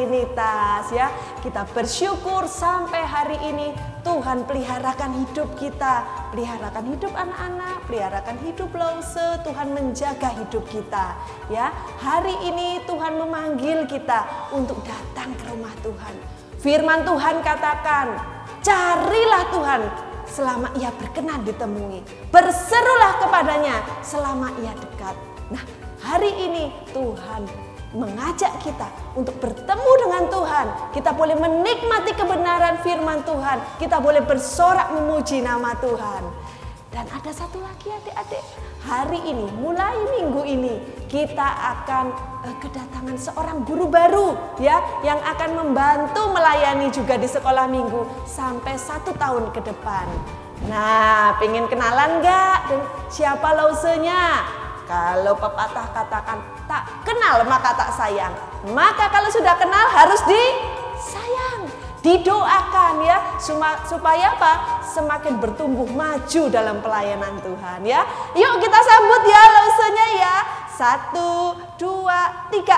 Trinitas ya. Kita bersyukur sampai hari ini Tuhan peliharakan hidup kita, peliharakan hidup anak-anak, peliharakan hidup Lause, Tuhan menjaga hidup kita ya. Hari ini Tuhan memanggil kita untuk datang ke rumah Tuhan. Firman Tuhan katakan, carilah Tuhan selama ia berkenan ditemui, berserulah kepadanya selama ia dekat. Nah, hari ini Tuhan mengajak kita untuk bertemu dengan Tuhan. Kita boleh menikmati kebenaran firman Tuhan. Kita boleh bersorak memuji nama Tuhan. Dan ada satu lagi adik-adik, hari ini, mulai minggu ini, kita akan kedatangan seorang guru baru ya, yang akan membantu melayani juga di sekolah minggu sampai 1 tahun ke depan. Nah, pengen kenalan gak? Siapa Lausenya? Kalau pepatah katakan tak kenal maka tak sayang. Maka kalau sudah kenal harus disayang, didoakan ya, supaya apa? Semakin bertumbuh maju dalam pelayanan Tuhan ya. Yuk kita sambut ya Lausenya ya. 1, 2, 3.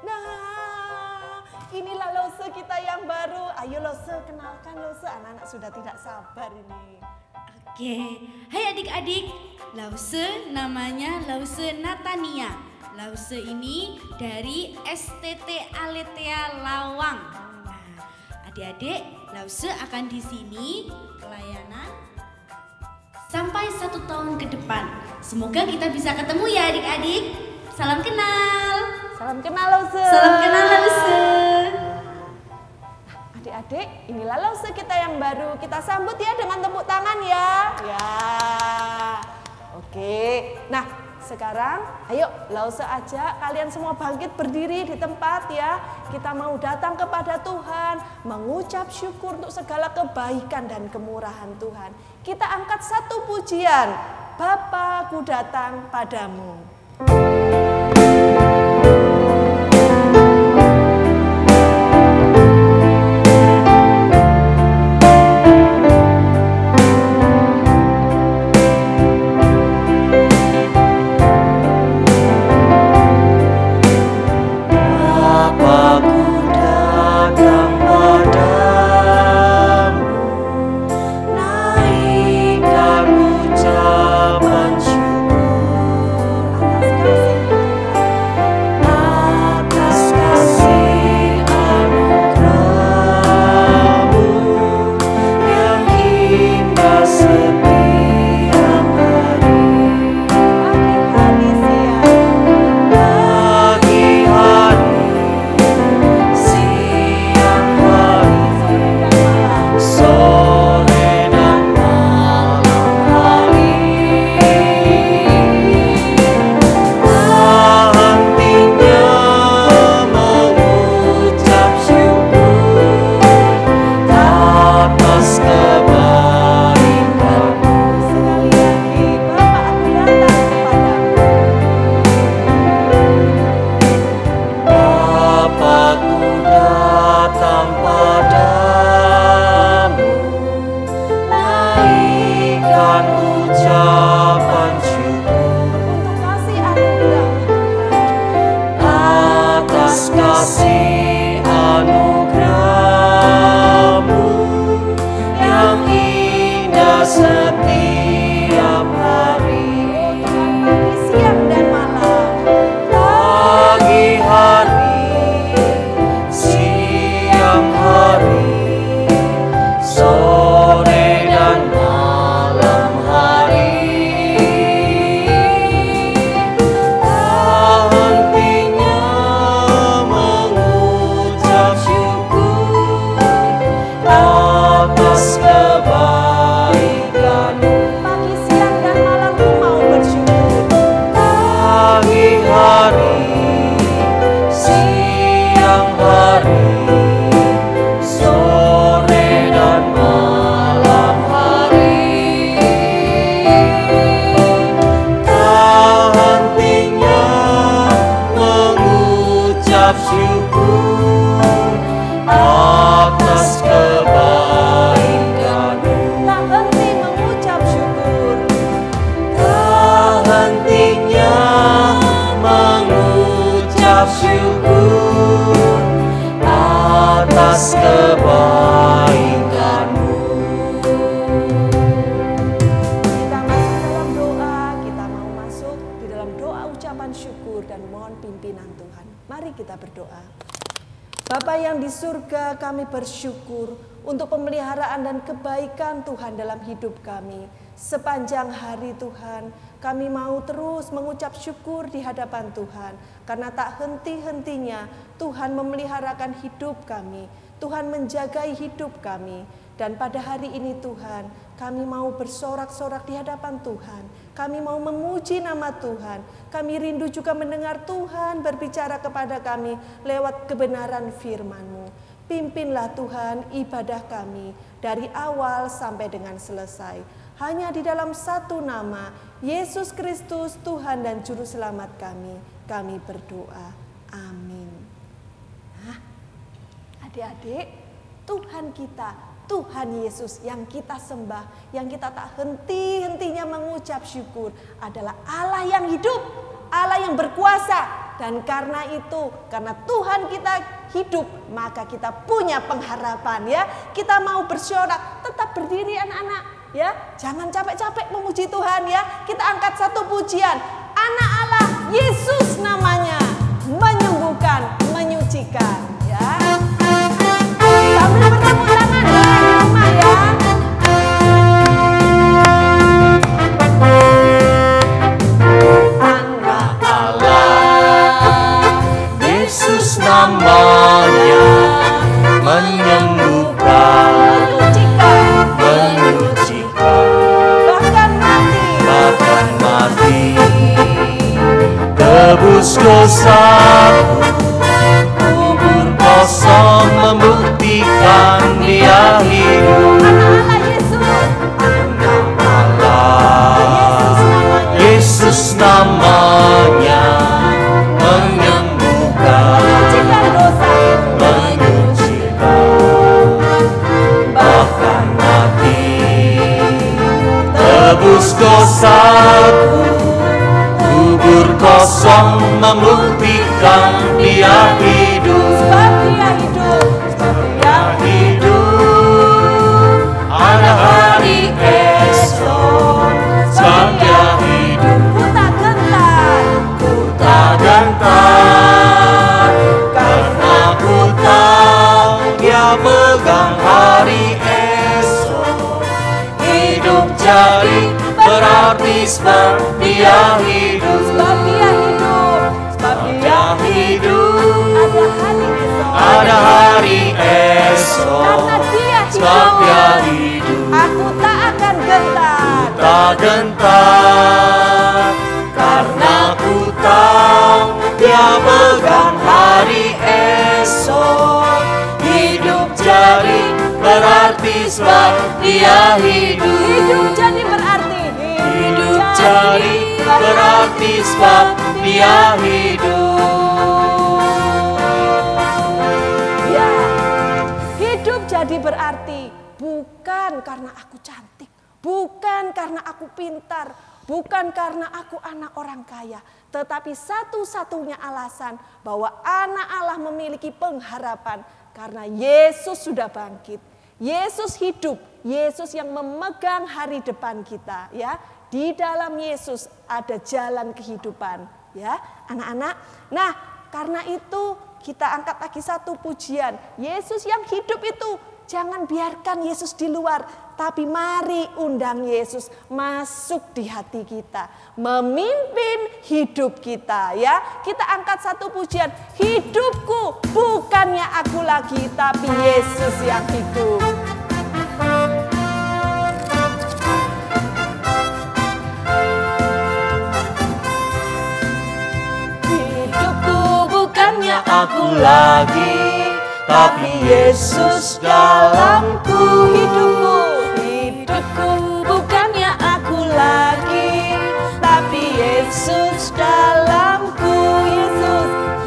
Nah, inilah Lause kita yang baru. Ayo Lause, kenalkan Lause. Anak-anak sudah tidak sabar ini. Oke, hai adik-adik, Lause namanya Lause Natania. Lause ini dari STT Aletea Lawang. Nah, adik-adik, Lause akan di sini pelayanan sampai 1 tahun ke depan. Semoga kita bisa ketemu ya adik-adik. Salam kenal. Salam kenal Lause. Salam kenal Lause. Adik-adik, inilah Lause kita yang baru. Kita sambut ya dengan tepuk tangan ya. Ya. Oke. Nah, sekarang ayo Lause ajak kalian semua bangkit berdiri di tempat ya. Kita mau datang kepada Tuhan, mengucap syukur untuk segala kebaikan dan kemurahan Tuhan. Kita angkat satu pujian. Bapa, ku datang padamu. syukur atas kebaikan. Mari kita berdoa. Bapa yang di surga, kami bersyukur untuk pemeliharaan dan kebaikan Tuhan dalam hidup kami. Sepanjang hari Tuhan, kami mau terus mengucap syukur di hadapan Tuhan. Karena tak henti-hentinya Tuhan memeliharakan hidup kami. Tuhan menjagai hidup kami. Dan pada hari ini Tuhan, kami mau bersorak-sorak di hadapan Tuhan. Kami mau memuji nama Tuhan. Kami rindu juga mendengar Tuhan berbicara kepada kami lewat kebenaran firman-Mu. Pimpinlah Tuhan ibadah kami dari awal sampai dengan selesai. Hanya di dalam satu nama, Yesus Kristus Tuhan dan Juru Selamat kami berdoa. Amin. Nah, adik-adik, Tuhan kita, Tuhan Yesus yang kita sembah, yang kita tak henti-hentinya mengucap syukur adalah Allah yang hidup, Allah yang berkuasa. Dan karena itu, karena Tuhan kita hidup, maka kita punya pengharapan ya. Kita mau bersorak, tetap berdiri anak-anak ya. Jangan capek-capek memuji Tuhan ya. Kita angkat satu pujian. Anak Allah, Yesus namanya, menyembuhkan, menyucikan ya. Sambil bertepuk tangan di rumah ya. Anak Allah, Yesus namanya, menyembuhkan, menyucikan, bahkan mati, tebus dosaku, kubur kosong membuktikan Dia hidup. Anak Allah, Yesus namanya, menyembuhkan, menyucikan, bahkan mati, tebus dosaku, kubur kosong membuktikan Dia hidup. Sebab Dia hidup, ada hari esok. Sebab Dia hidup, ku tak gentar, karena ku tahu Dia pegang hari esok. Hidup jadi berarti sebab Dia hidup. Sebab Dia hidup, ada hari esok. Sebab Dia hidup, aku tak akan gentar. tak gentar, karena ku tahu Dia pegang hari esok. Hidup jadi berarti sebab Dia hidup. Hidup jadi berarti. Hidup jadi berarti sebab Dia hidup. Ya, hidup jadi berarti bukan karena aku cantik, bukan karena aku pintar, bukan karena aku anak orang kaya, tetapi satu-satunya alasan bahwa anak Allah memiliki pengharapan karena Yesus sudah bangkit. Yesus hidup, Yesus yang memegang hari depan kita ya. Di dalam Yesus ada jalan kehidupan ya, anak-anak. Nah, karena itu kita angkat lagi satu pujian. Yesus yang hidup itu, jangan biarkan Yesus di luar, tapi mari undang Yesus masuk di hati kita, memimpin hidup kita ya. Kita angkat satu pujian. Hidupku bukannya aku lagi, tapi Yesus yang hidup. Aku lagi, tapi Yesus dalamku. Hidupku bukannya aku lagi, tapi Yesus dalamku.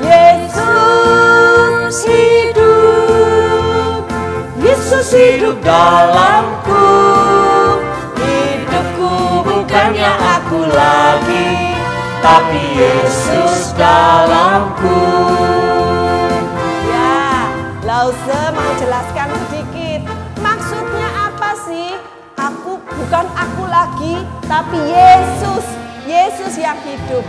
Yesus hidup, Yesus hidup dalamku. Hidupku bukannya aku lagi, tapi Yesus dalamku. Ya, Lause mau jelaskan sedikit. Maksudnya apa sih? Bukan aku lagi, tapi Yesus. Yesus yang hidup.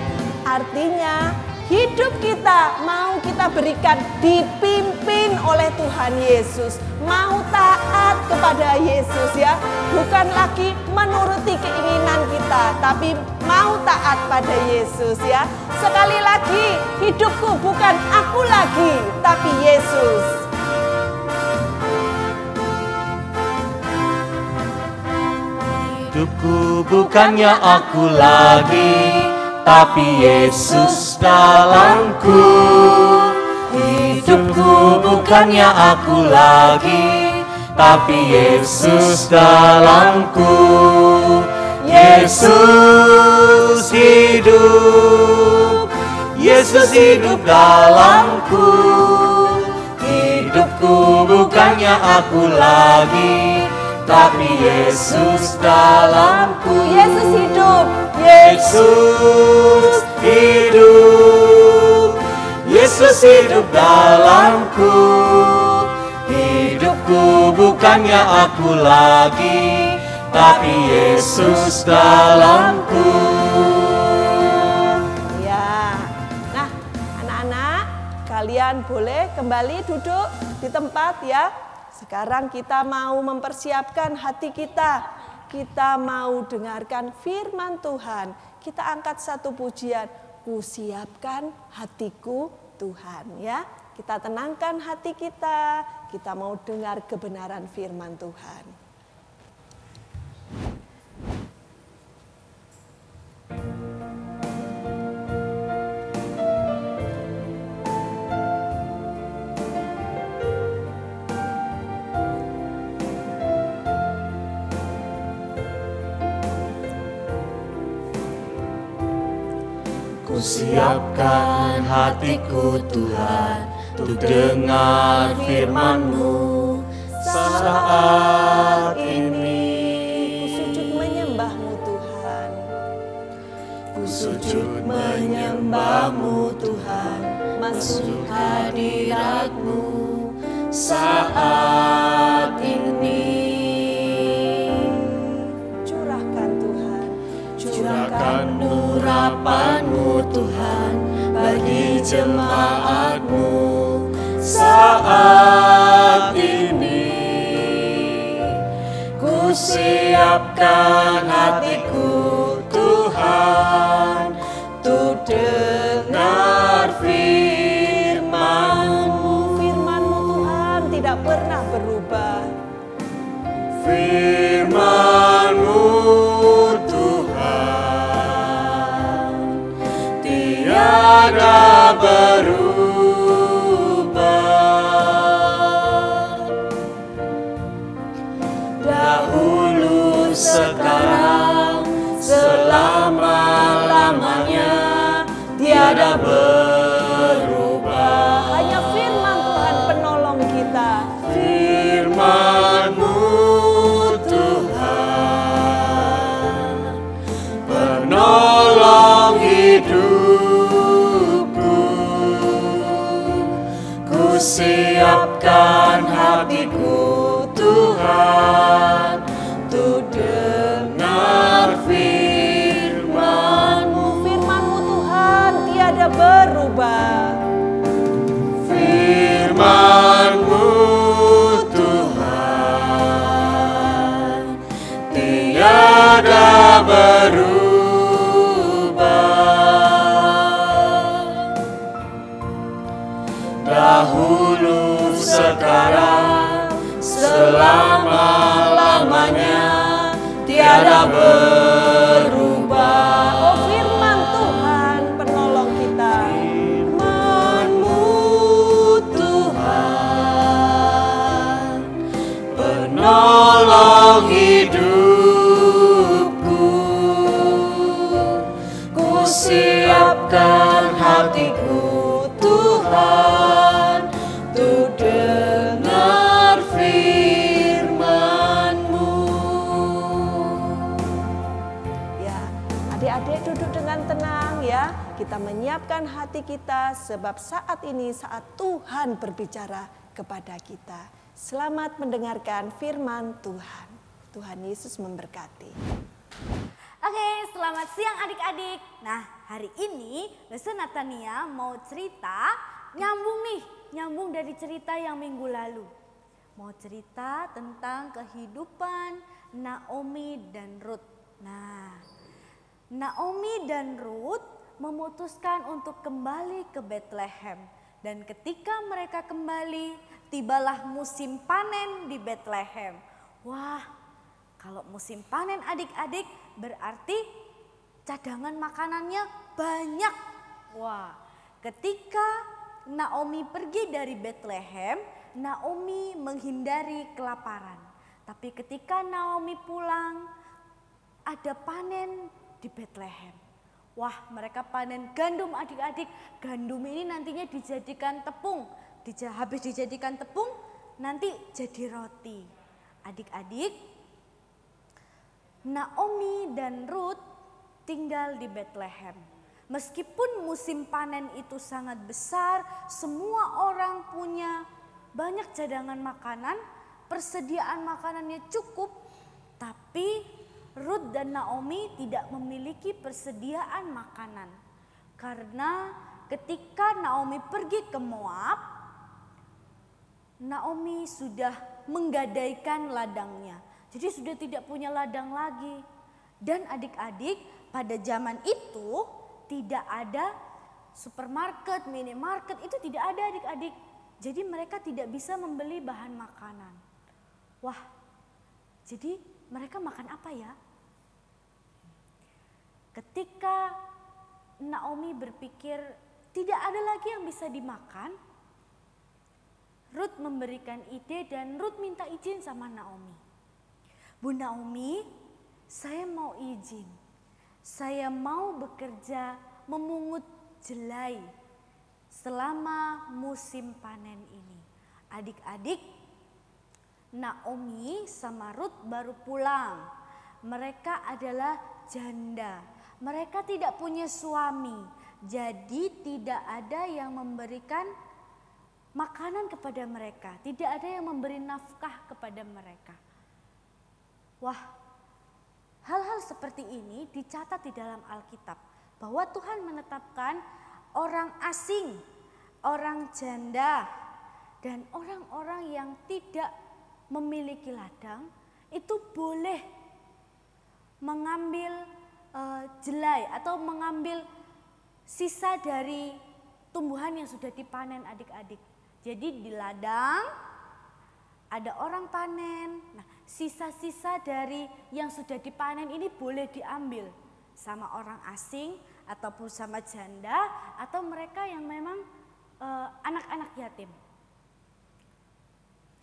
Artinya Hidup kita mau kita berikan dipimpin oleh Tuhan Yesus. Mau taat kepada Yesus ya. Bukan lagi menuruti keinginan kita, tapi mau taat pada Yesus ya. Sekali lagi, hidupku bukan aku lagi, tapi Yesus. Hidupku bukannya aku lagi, tapi Yesus dalamku. Hidupku bukannya aku lagi, tapi Yesus dalamku. Yesus hidup, Yesus hidup dalamku. Hidupku bukannya aku lagi, tapi Yesus dalamku. Yesus hidup. Yesus hidup, Yesus hidup dalamku. Hidupku bukannya aku lagi, tapi Yesus dalamku. Ya, nah anak-anak, kalian boleh kembali duduk di tempat ya. Sekarang kita mau mempersiapkan hati kita. Kita mau dengarkan firman Tuhan. Kita angkat satu pujian, ku siapkan hatiku Tuhan ya. Kita tenangkan hati kita. Kita mau dengar kebenaran firman Tuhan. Ku siapkan hatiku Tuhan, untuk dengar firman-Mu saat ini. Ku sujud menyembah-Mu Tuhan. Ku sujud menyembah-Mu Tuhan, masuk hadirat-Mu saat ini. Curahkan Tuhan. Curahkan urapan-Mu Tuhan bagi jemaat-Mu saat ini. Ku siapkan hatiku Tuhan, untuk dengar firman-Mu. Firman-Mu Tuhan tidak pernah berubah. Firman-Mu tiada berubah. Dahulu, sekarang, selama-lamanya tiada berubah. Hanya firman Tuhan penolong kita. Firman-Mu Tuhan, penolong hidupku. Ku siapkan hatiku Tuhan, untuk dengar firman-Mu. Firman-Mu Tuhan tiada berubah. Firman-Mu Tuhan tiada berubah. Dahulu, sekarang, selama-lamanya tiada berubah. Oh, firman Tuhan penolong kita. Firman-Mu Tuhan, penolong hidupku. Ku siapkan hatiku Tuhan, untuk dengar firman-Mu. Ya, adik-adik duduk dengan tenang ya. Kita menyiapkan hati kita sebab saat ini saat Tuhan berbicara kepada kita. Selamat mendengarkan firman Tuhan. Tuhan Yesus memberkati. Oke, selamat siang adik-adik. Nah, hari ini Lause Natania mau cerita nyambung dari cerita yang minggu lalu. Mau cerita tentang kehidupan Naomi dan Ruth. Nah, Naomi dan Ruth memutuskan untuk kembali ke Bethlehem. Dan ketika mereka kembali, tibalah musim panen di Bethlehem. Wah, kalau musim panen adik-adik berarti cadangan makanannya banyak. Wah, ketika Naomi pergi dari Bethlehem, Naomi menghindari kelaparan. Tapi ketika Naomi pulang, ada panen di Bethlehem. Wah, mereka panen gandum adik-adik. Gandum ini nantinya dijadikan tepung. Habis dijadikan tepung, nanti jadi roti. Adik-adik, Naomi dan Ruth tinggal di Bethlehem. Meskipun musim panen itu sangat besar, semua orang punya banyak cadangan makanan, persediaan makanannya cukup, tapi Ruth dan Naomi tidak memiliki persediaan makanan. Karena ketika Naomi pergi ke Moab, Naomi sudah menggadaikan ladangnya. Jadi sudah tidak punya ladang lagi. Dan adik-adik, pada zaman itu tidak ada supermarket, minimarket, itu tidak ada adik-adik. Jadi mereka tidak bisa membeli bahan makanan. Wah, jadi mereka makan apa ya? Ketika Naomi berpikir tidak ada lagi yang bisa dimakan, Ruth memberikan ide dan Ruth minta izin sama Naomi. Bu Naomi, saya mau izin. Saya mau bekerja memungut jelai selama musim panen ini. Adik-adik, Naomi sama Ruth baru pulang. Mereka adalah janda. Mereka tidak punya suami. Jadi tidak ada yang memberikan makanan kepada mereka. Tidak ada yang memberi nafkah kepada mereka. Wah, hal-hal seperti ini dicatat di dalam Alkitab. Bahwa Tuhan menetapkan orang asing, orang janda, dan orang-orang yang tidak memiliki ladang itu boleh mengambil jelai atau mengambil sisa dari tumbuhan yang sudah dipanen adik-adik. Jadi di ladang ada orang panen. Nah, sisa-sisa dari yang sudah dipanen ini boleh diambil sama orang asing ataupun sama janda atau mereka yang memang anak-anak yatim.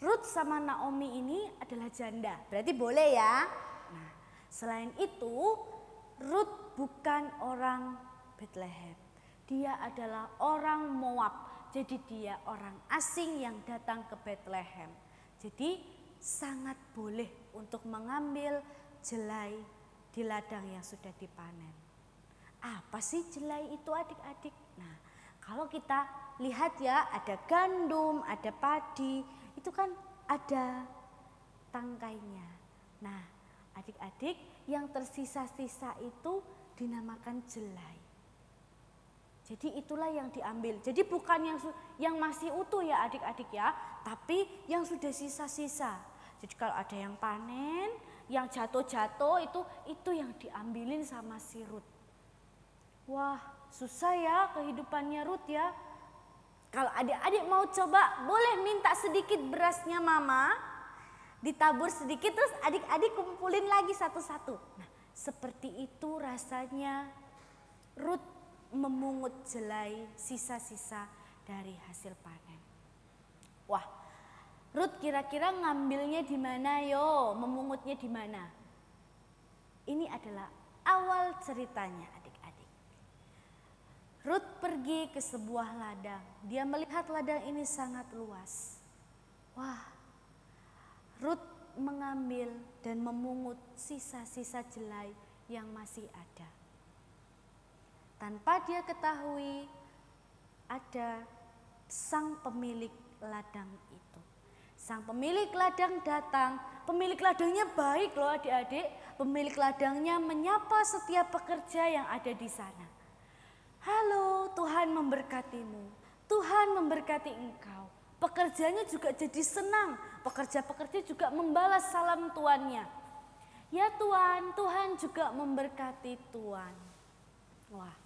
Ruth sama Naomi ini adalah janda, berarti boleh ya. Nah, selain itu Ruth bukan orang Bethlehem. Dia adalah orang Moab. Jadi dia orang asing yang datang ke Bethlehem. Jadi sangat boleh untuk mengambil jelai di ladang yang sudah dipanen. Apa sih jelai itu adik-adik? Nah, kalau kita lihat ya, ada gandum, ada padi, itu kan ada tangkainya. Nah, adik-adik, yang tersisa-sisa itu dinamakan jelai. Jadi itulah yang diambil. Jadi bukan yang masih utuh ya adik-adik ya, tapi yang sudah sisa-sisa. Jadi kalau ada yang panen, yang jatuh-jatuh itu yang diambilin sama si Ruth. Wah, susah ya kehidupannya Ruth ya. Kalau adik-adik mau coba, boleh minta sedikit berasnya mama, ditabur sedikit terus adik-adik kumpulin lagi satu-satu. Nah, seperti itu rasanya Ruth memungut jelai sisa-sisa dari hasil panen. Wah, Ruth kira-kira ngambilnya di mana yo? Memungutnya di mana? Ini adalah awal ceritanya adik-adik. Ruth pergi ke sebuah ladang. Dia melihat ladang ini sangat luas. Wah, Ruth mengambil dan memungut sisa-sisa jelai yang masih ada. Tanpa dia ketahui ada sang pemilik ladang itu. Sang pemilik ladang datang. Pemilik ladangnya baik loh adik-adik. Pemilik ladangnya menyapa setiap pekerja yang ada di sana. Halo, Tuhan memberkatimu. Tuhan memberkati engkau. Pekerjanya juga jadi senang. Pekerja-pekerja juga membalas salam tuannya. Ya Tuhan, Tuhan juga memberkati Tuhan. Wah,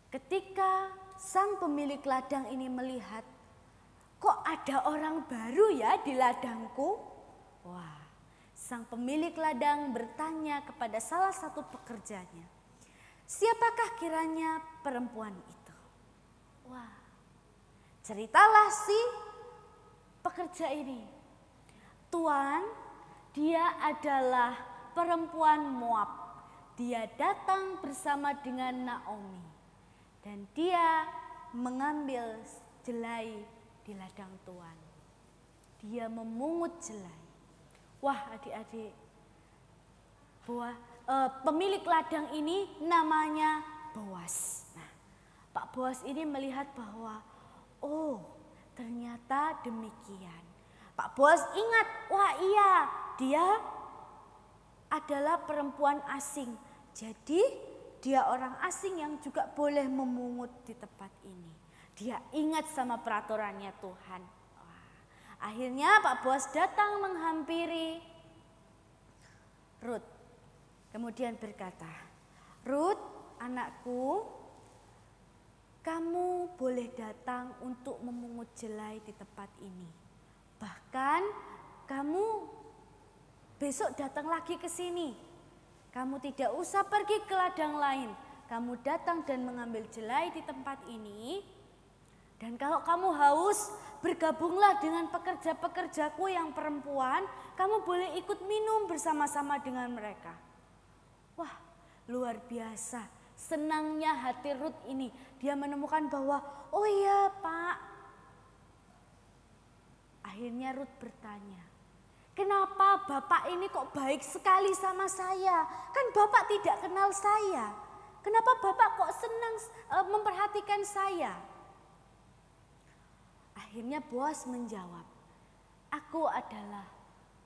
ketika sang pemilik ladang ini melihat, kok ada orang baru ya di ladangku? Wah, sang pemilik ladang bertanya kepada salah satu pekerjanya, siapakah kiranya perempuan itu? Wah, ceritalah si pekerja ini. Tuan, dia adalah perempuan Moab. Dia datang bersama dengan Naomi. Dan dia mengambil jelai di ladang Tuan. Dia memungut jelai. Wah adik-adik, pemilik ladang ini namanya Boas. Nah, Pak Boas ini melihat bahwa, oh ternyata demikian. Pak Boas ingat, wah iya, dia adalah perempuan asing. Jadi dia orang asing yang juga boleh memungut di tempat ini. Dia ingat sama peraturannya Tuhan. Wah, akhirnya Pak Boas datang menghampiri Rut. Kemudian berkata, Rut anakku, kamu boleh datang untuk memungut jelai di tempat ini. Bahkan kamu besok datang lagi ke sini. Kamu tidak usah pergi ke ladang lain. Kamu datang dan mengambil jelai di tempat ini. Dan kalau kamu haus, bergabunglah dengan pekerja-pekerjaku yang perempuan. Kamu boleh ikut minum bersama-sama dengan mereka. Wah, luar biasa. Senangnya hati Rut ini. Dia menemukan bahwa, oh iya Pak. Akhirnya Rut bertanya, kenapa Bapak ini kok baik sekali sama saya? Kan Bapak tidak kenal saya. Kenapa Bapak kok senang memperhatikan saya? Akhirnya Boas menjawab, aku adalah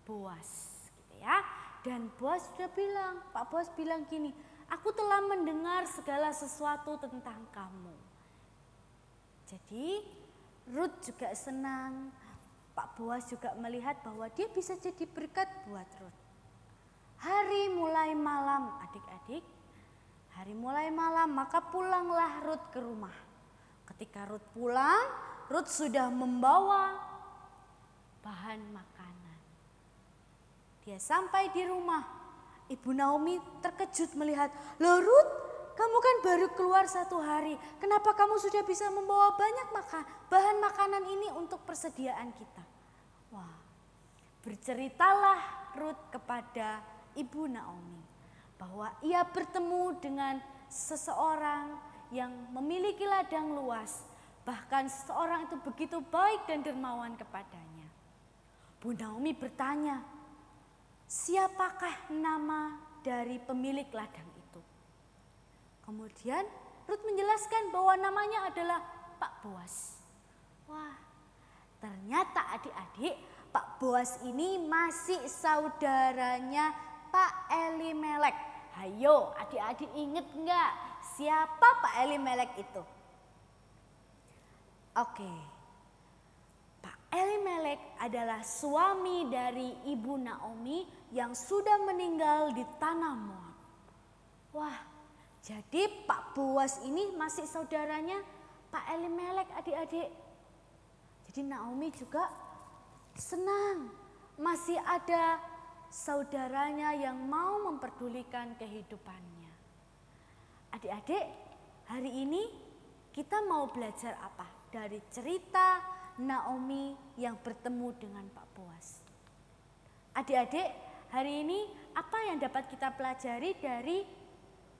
Boas. Gitu ya. Dan Boas sudah bilang, Pak Boas bilang gini, aku telah mendengar segala sesuatu tentang kamu. Jadi Rut juga senang. Pak Boas juga melihat bahwa dia bisa jadi berkat buat Rut. Hari mulai malam adik-adik, hari mulai malam maka pulanglah Rut ke rumah. Ketika Rut pulang, Rut sudah membawa bahan makanan. Dia sampai di rumah, Ibu Naomi terkejut melihat, loh Rut, kamu kan baru keluar 1 hari, kenapa kamu sudah bisa membawa banyak bahan makanan ini untuk persediaan kita? Wah, berceritalah Rut kepada Ibu Naomi bahwa ia bertemu dengan seseorang yang memiliki ladang luas, bahkan seseorang itu begitu baik dan dermawan kepadanya. Bu Naomi bertanya, siapakah nama dari pemilik ladang itu? Kemudian Rut menjelaskan bahwa namanya adalah Pak Boas. Wah, ternyata adik-adik, Pak Boas ini masih saudaranya Pak Elimelek. Hayo adik-adik inget enggak siapa Pak Elimelek itu? Oke, Pak Elimelek adalah suami dari Ibu Naomi yang sudah meninggal di tanah Moab. Wah, jadi Pak Boas ini masih saudaranya Pak Elimelek adik-adik. Jadi Naomi juga senang masih ada saudaranya yang mau memperdulikan kehidupannya. Adik-adik, hari ini kita mau belajar apa dari cerita Naomi yang bertemu dengan Pak Boas? Adik-adik, hari ini apa yang dapat kita pelajari dari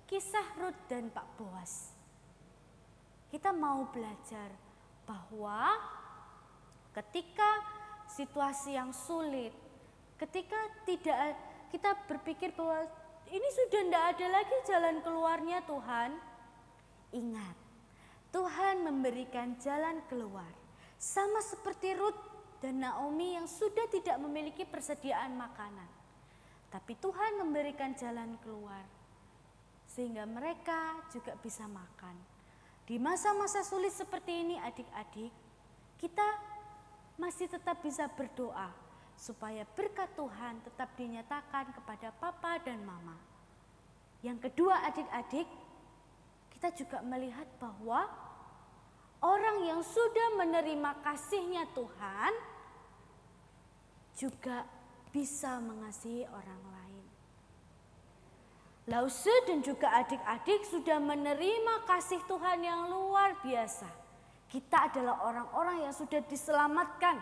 kisah Rut dan Pak Boas? Kita mau belajar bahwa ketika situasi yang sulit, ketika kita berpikir bahwa ini sudah tidak ada lagi jalan keluarnya Tuhan, ingat, Tuhan memberikan jalan keluar. Sama seperti Rut dan Naomi yang sudah tidak memiliki persediaan makanan. Tapi Tuhan memberikan jalan keluar sehingga mereka juga bisa makan. Di masa-masa sulit seperti ini adik-adik, kita masih tetap bisa berdoa supaya berkat Tuhan tetap dinyatakan kepada papa dan mama. Yang kedua adik-adik, kita juga melihat bahwa orang yang sudah menerima kasih-Nya Tuhan juga bisa mengasihi orang lain. Lause dan juga adik-adik sudah menerima kasih Tuhan yang luar biasa. Kita adalah orang-orang yang sudah diselamatkan.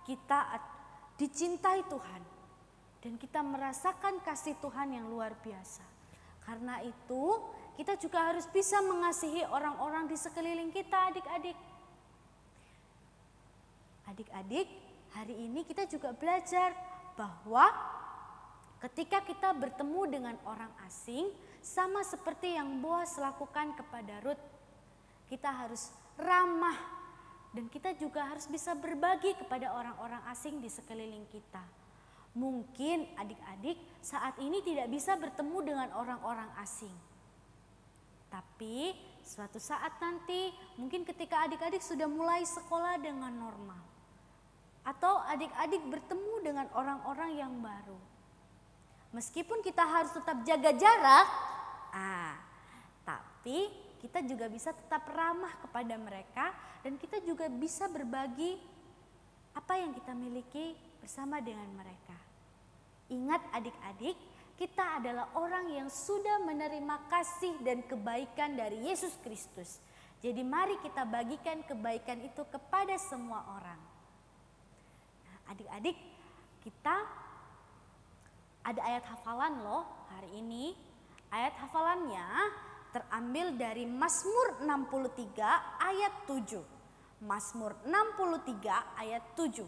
Kita dicintai Tuhan. Dan kita merasakan kasih Tuhan yang luar biasa. Karena itu kita juga harus bisa mengasihi orang-orang di sekeliling kita adik-adik. Adik-adik, hari ini kita juga belajar bahwa ketika kita bertemu dengan orang asing, sama seperti yang Boas lakukan kepada Rut, kita harus ramah dan kita juga harus bisa berbagi kepada orang-orang asing di sekeliling kita. Mungkin adik-adik saat ini tidak bisa bertemu dengan orang-orang asing. Tapi suatu saat nanti mungkin ketika adik-adik sudah mulai sekolah dengan normal. Atau adik-adik bertemu dengan orang-orang yang baru. Meskipun kita harus tetap jaga jarak, tapi kita juga bisa tetap ramah kepada mereka dan kita juga bisa berbagi apa yang kita miliki bersama dengan mereka. Ingat adik-adik, kita adalah orang yang sudah menerima kasih dan kebaikan dari Yesus Kristus. Jadi mari kita bagikan kebaikan itu kepada semua orang. Nah, adik-adik, kita ada ayat hafalan loh hari ini. Ayat hafalannya terambil dari Mazmur 63 ayat 7. Mazmur 63 ayat 7.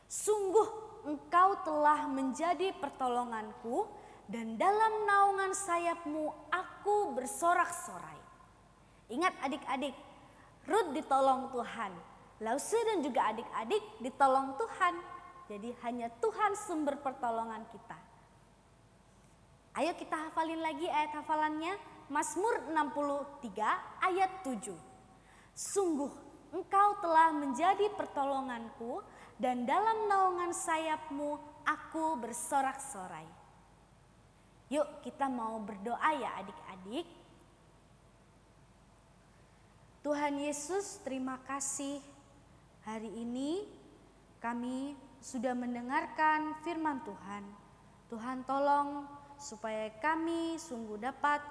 Sungguh Engkau telah menjadi pertolonganku dan dalam naungan sayap-Mu aku bersorak-sorai. Ingat adik-adik, Rut ditolong Tuhan. Lause dan juga adik-adik ditolong Tuhan. Jadi hanya Tuhan sumber pertolongan kita. Ayo kita hafalin lagi ayat hafalannya. Mazmur 63 ayat 7. Sungguh Engkau telah menjadi pertolonganku dan dalam naungan sayap-Mu aku bersorak-sorai. Yuk kita mau berdoa ya adik-adik. Tuhan Yesus, terima kasih hari ini kami sudah mendengarkan firman Tuhan. Tuhan tolong supaya kami sungguh dapat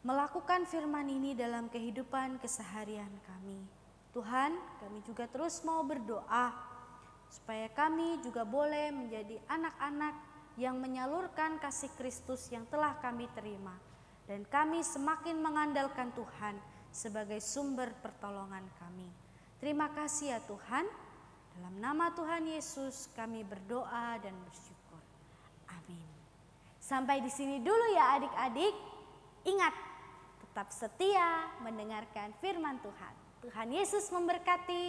melakukan firman ini dalam kehidupan keseharian kami. Tuhan, kami juga terus mau berdoa supaya kami juga boleh menjadi anak-anak yang menyalurkan kasih Kristus yang telah kami terima. Dan kami semakin mengandalkan Tuhan sebagai sumber pertolongan kami. Terima kasih ya Tuhan. Dalam nama Tuhan Yesus kami berdoa dan bersyukur. Amin. Sampai di sini dulu ya adik-adik. Ingat, tetap setia mendengarkan firman Tuhan. Tuhan Yesus memberkati.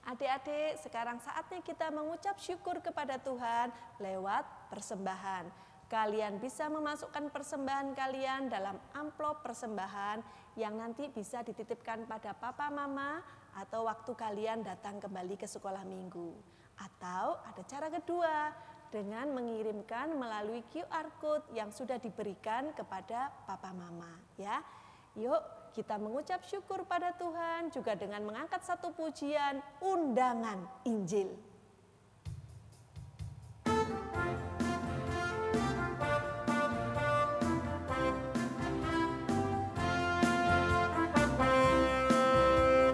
Adik-adik, sekarang saatnya kita mengucap syukur kepada Tuhan lewat persembahan. Kalian bisa memasukkan persembahan kalian dalam amplop persembahan yang nanti bisa dititipkan pada papa mama atau waktu kalian datang kembali ke sekolah minggu. Atau ada cara kedua, dengan mengirimkan melalui QR Code yang sudah diberikan kepada papa mama ya. Yuk kita mengucap syukur pada Tuhan juga dengan mengangkat satu pujian undangan Injil.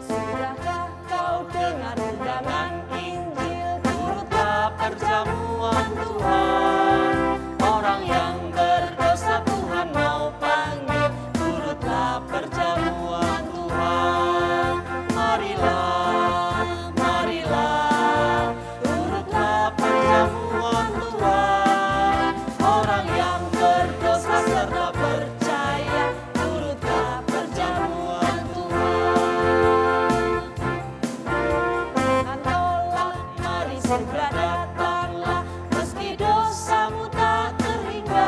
Sudahkah kau dengar undangan Injil? Turutlah perjamuan Tuhan. Orang yang berdosa Tuhan mau panggil. Turutlah perjamuan Tuhan. Marilah, marilah, segera datanglah, meski dosamu tak terhingga.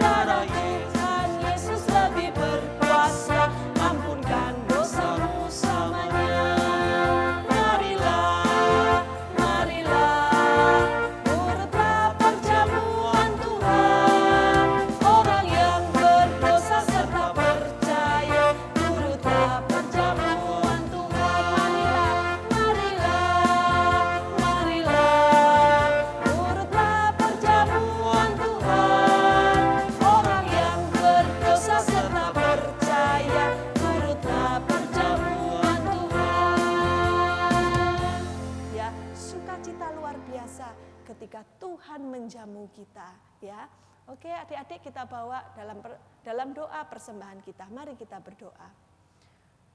Darah Tuhan Yesus lebih berkuasa, ampunkan dosamu selamanya. Marilah, marilah, turutlah perjamuan Tuhan. Orang yang berdosa serta percaya, turutlah perjamuan Tuhan. Marilah, marilah, turutlah perjamuan Tuhan. Orang yang berdosa serta percaya, turutlah perjamuan Tuhan. Ya, sukacita luar biasa ketika Tuhan menjamu kita, ya. Oke, adik-adik, kita bawa dalam doa persembahan kita. Mari kita berdoa.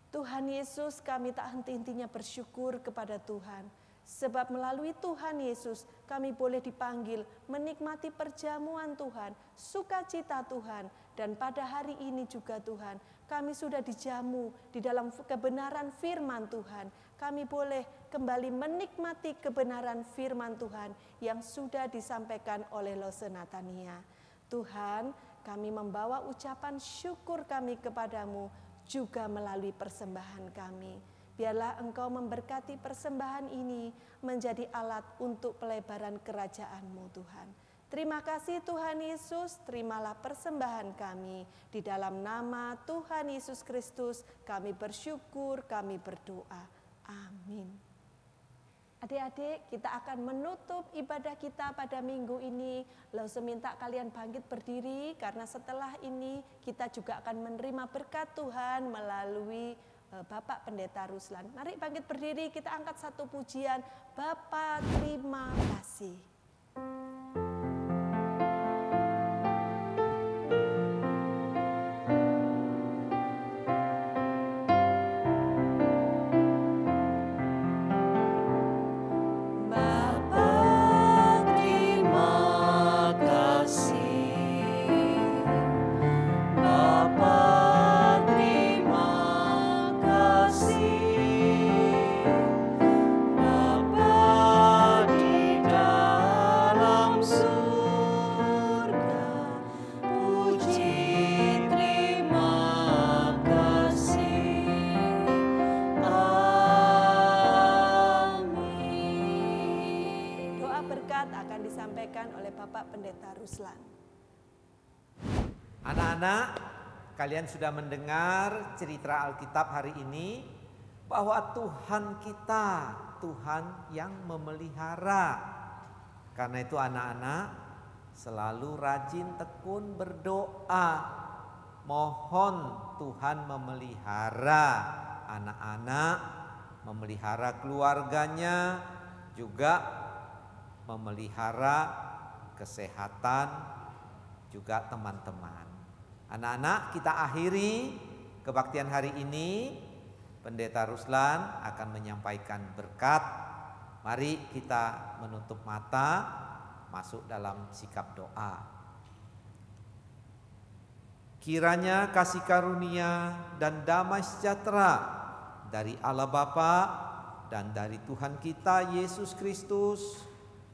Tuhan Yesus, kami tak henti-hentinya bersyukur kepada Tuhan. Sebab melalui Tuhan Yesus kami boleh dipanggil menikmati perjamuan Tuhan, sukacita Tuhan. Dan pada hari ini juga Tuhan, kami sudah dijamu di dalam kebenaran firman Tuhan. Kami boleh kembali menikmati kebenaran firman Tuhan yang sudah disampaikan oleh Lause Natania. Tuhan, kami membawa ucapan syukur kami kepadamu juga melalui persembahan kami. Biarlah Engkau memberkati persembahan ini menjadi alat untuk pelebaran kerajaan-Mu Tuhan. Terima kasih Tuhan Yesus, terimalah persembahan kami. Di dalam nama Tuhan Yesus Kristus kami bersyukur, kami berdoa. Amin. Adik-adik, kita akan menutup ibadah kita pada minggu ini. Lause minta kalian bangkit berdiri karena setelah ini kita juga akan menerima berkat Tuhan melalui Bapak Pendeta Ruslan. Mari bangkit berdiri, kita angkat satu pujian. Bapa, terima kasih. Anak-anak, kalian sudah mendengar cerita Alkitab hari ini bahwa Tuhan kita, Tuhan yang memelihara. Karena itu anak-anak selalu rajin tekun berdoa. Mohon Tuhan memelihara anak-anak, memelihara keluarganya, juga memelihara kesehatan juga teman-teman. Anak-anak, kita akhiri kebaktian hari ini. Pendeta Ruslan akan menyampaikan berkat. Mari kita menutup mata, masuk dalam sikap doa. Kiranya kasih karunia dan damai sejahtera dari Allah Bapa dan dari Tuhan kita Yesus Kristus,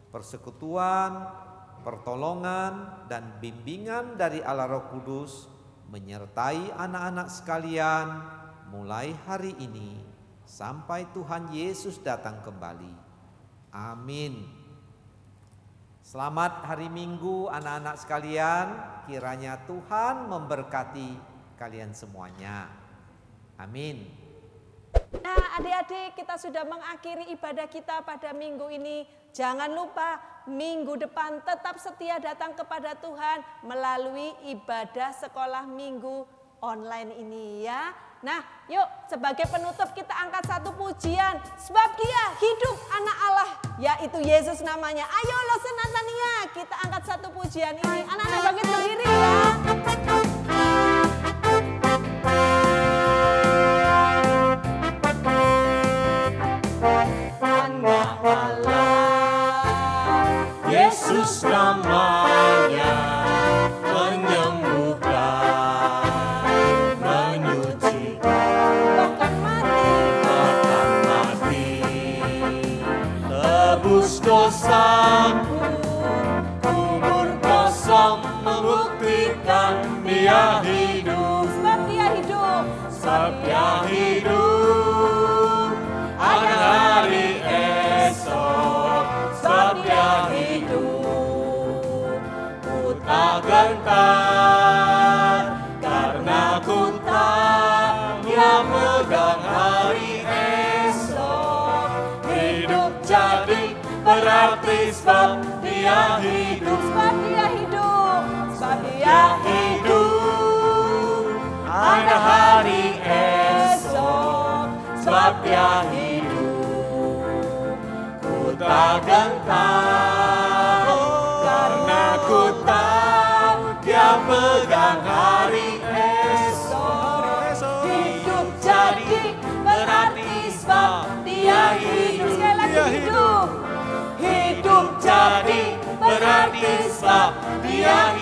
persekutuan, pertolongan dan bimbingan dari Allah Roh Kudus menyertai anak-anak sekalian mulai hari ini sampai Tuhan Yesus datang kembali. Amin. Selamat hari Minggu anak-anak sekalian, kiranya Tuhan memberkati kalian semuanya. Amin. Nah, adik-adik, kita sudah mengakhiri ibadah kita pada minggu ini. Jangan lupa minggu depan tetap setia datang kepada Tuhan melalui ibadah sekolah minggu online ini ya. Nah, yuk sebagai penutup kita angkat satu pujian. Sebab Dia hidup, anak Allah, yaitu Yesus namanya. Ayo Lause Natania, kita angkat satu pujian ini. Anak-anak bangkit berdiri ya. Anak Allah, Yesus namanya, menyembuhkan, menyucikan, bahkan mati, tebus tebus dosaku, kubur kosong membuktikan Dia hidup. Sebab Dia hidup. Sebab Dia hidup. Ada hari esok. Sebab Dia hidup. Ku tak gentar karena ku tahu Dia megang hari esok. Hidup jadi berarti sebab Dia hidup. Sebab Dia hidup. Sebab Dia Dia hidup. Ada hari esok. Sebab Dia hidup. Ku tak gentar karena ku tahu Dia pegang hari esok. Hidup jadi berarti sebab Dia hidup. Sekali lagi hidup. Hidup jadi berarti sebab Dia